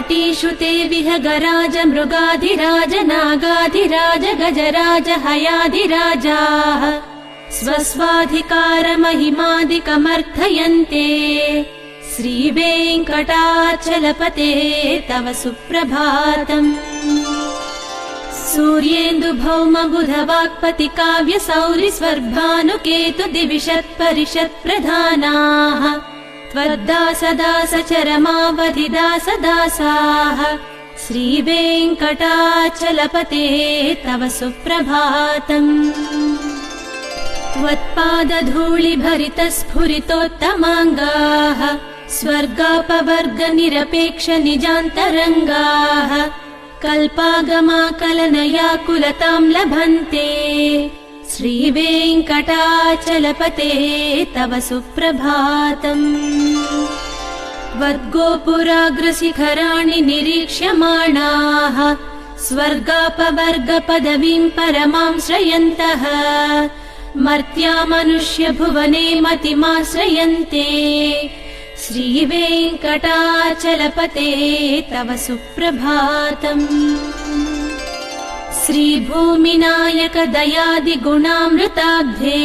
टीषु ते विहगराज मृगाधिराज नागाधिराज गजराज हयाधिराजाः स्वस्वाधिकारमहिमादिकमर्थयन्ते श्रीवेङ्कटाचलपते तव सुप्रभातम्। सूर्येन्दुभौमबुधवाक्पति काव्यसौरि स्वर्भानुकेतु दिविषत्परिषत्प्रधानाः त्वद्दासदासचरमावधिदासदासाः श्रीवेङ्कटाचलपते तव सुप्रभातम्। त्वत्पादधूलिभरितस्फुरितोत्तमाङ्गाः स्वर्गापवर्गनिरपेक्षनिजान्तरङ्गाः कल्पागमाकलनयाकुलतां लभन्ते श्रीवेङ्कटाचलपते तव सुप्रभातम्। त्वद्गोपुराग्रशिखराणि निरीक्ष्यमाणाः स्वर्गापवर्गपदवीं परमां श्रयन्तः मर्त्या मनुष्यभुवने मतिमाश्रयन्ते श्रीवेङ्कटाचलपते तव सुप्रभातम्। श्रीभूमिनायक दयादिगुणामृताब्धे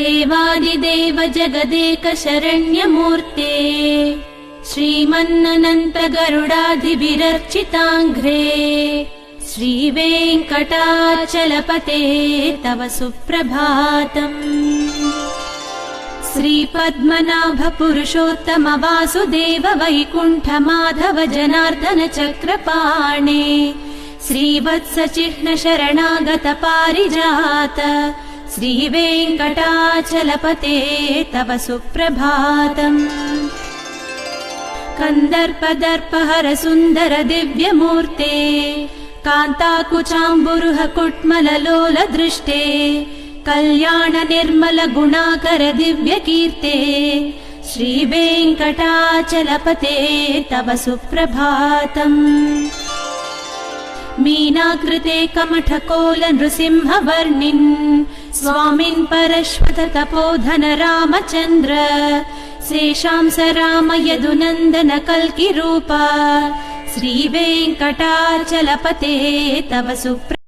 देवादिदेव जगदेक शरण्यमूर्ते श्रीमन्ननन्त गरुडाधिभिरर्चिताङ्घ्रे श्रीवेङ्कटाचलपते तव सुप्रभातम्। श्रीपद्मनाभ पुरुषोत्तम वासुदेव वैकुण्ठ माधव जनार्दन चक्रपाणे श्रीवत्स चिह्न शरणागत पारिजात श्रीवेङ्कटाचलपते तव सुप्रभातम्। कन्दर्पदर्पहर सुन्दर दिव्यमूर्ते कान्ताकुचाम्बुरुह कुट्मललोल दृष्टे कल्याण निर्मल गुणाकर दिव्यकीर्ते श्रीवेङ्कटाचलपते तव सुप्रभातम्। मीनाकृते कमठकोल नृसिंहवर्णिन् स्वामिन् परश्वत तपोधन रामचन्द्र शेषांस राम यदुनन्दन कल्किरूपा श्रीवेङ्कटाचलपते तव सुप्रभातम्।